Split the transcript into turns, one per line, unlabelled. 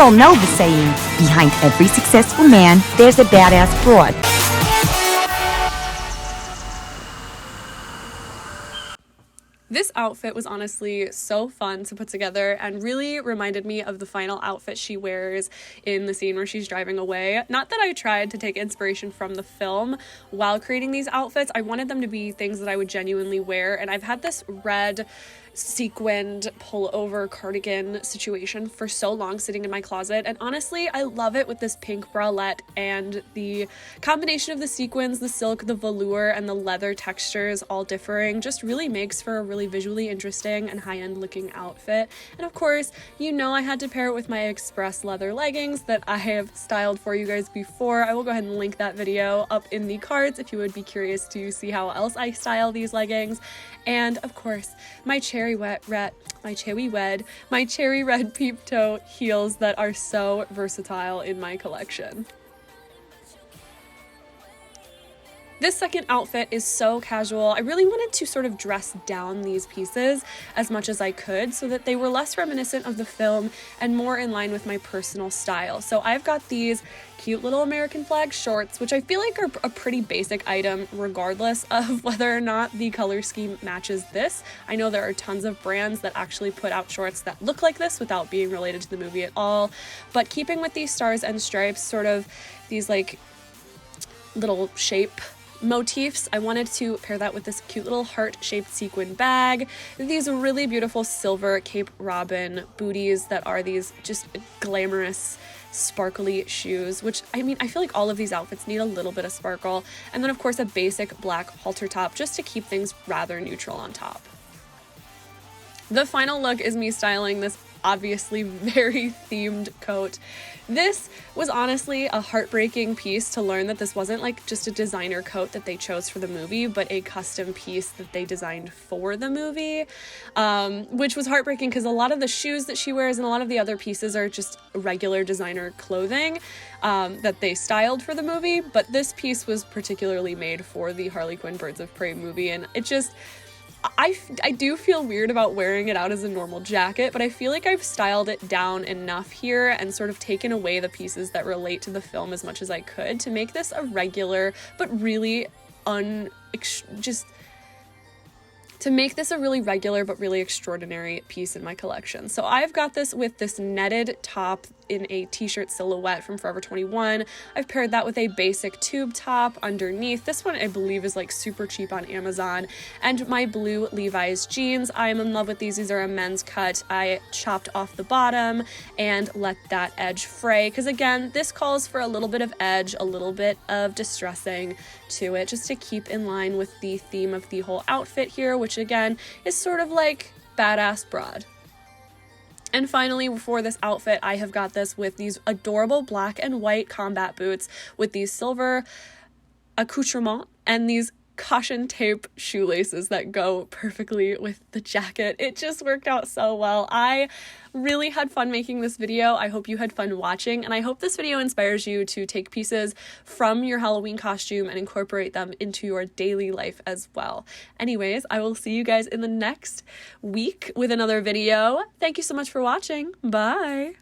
all know the saying, behind every successful man, there's a badass broad.
This outfit was honestly so fun to put together and really reminded me of the final outfit she wears in the scene where she's driving away. Not that I tried to take inspiration from the film while creating these outfits. I wanted them to be things that I would genuinely wear, and I've had this red sequined pullover cardigan situation for so long sitting in my closet, and honestly I love it with this pink bralette, and the combination of the sequins, the silk, the velour, and the leather textures all differing just really makes for a really visually interesting and high-end looking outfit. And of course, you know, I had to pair it with my express leather leggings that I have styled for you guys before. I will go ahead and link that video up in the cards if you would be curious to see how else I style these leggings. And of course, my cherry red peep toe heels that are so versatile in my collection. This second outfit is so casual. I really wanted to sort of dress down these pieces as much as I could so that they were less reminiscent of the film and more in line with my personal style. So I've got these cute little American flag shorts, which I feel like are a pretty basic item regardless of whether or not the color scheme matches this. I know there are tons of brands that actually put out shorts that look like this without being related to the movie at all, but keeping with these stars and stripes, sort of these like little shape motifs, I wanted to pair that with this cute little heart-shaped sequin bag, these really beautiful silver Cape Robin booties that are these just glamorous sparkly shoes, which I mean I feel like all of these outfits need a little bit of sparkle, and then of course a basic black halter top just to keep things rather neutral on top. The final look is me styling this obviously very themed coat. This was honestly a heartbreaking piece to learn that this wasn't like just a designer coat that they chose for the movie, but a custom piece that they designed for the movie, which was heartbreaking because a lot of the shoes that she wears and a lot of the other pieces are just regular designer clothing that they styled for the movie, but this piece was particularly made for the Harley Quinn Birds of Prey movie, and it just I do feel weird about wearing it out as a normal jacket, but I feel like I've styled it down enough here and sort of taken away the pieces that relate to the film as much as I could to make this a regular but really really extraordinary piece in my collection. So I've got this with this netted top in a t-shirt silhouette from Forever 21. I've paired that with a basic tube top underneath. This one I believe is like super cheap on Amazon. And my blue Levi's jeans. I am in love with these. These are a men's cut. I chopped off the bottom and let that edge fray, because again, this calls for a little bit of edge, a little bit of distressing to it, just to keep in line with the theme of the whole outfit here, which again is sort of like badass broad. And finally, for this outfit, I have got this with these adorable black and white combat boots with these silver accoutrements and these caution tape shoelaces that go perfectly with the jacket. It just worked out so well. I really had fun making this video. I hope you had fun watching, and I hope this video inspires you to take pieces from your Halloween costume and incorporate them into your daily life as well. Anyways, I will see you guys in the next week with another video. Thank you so much for watching. Bye!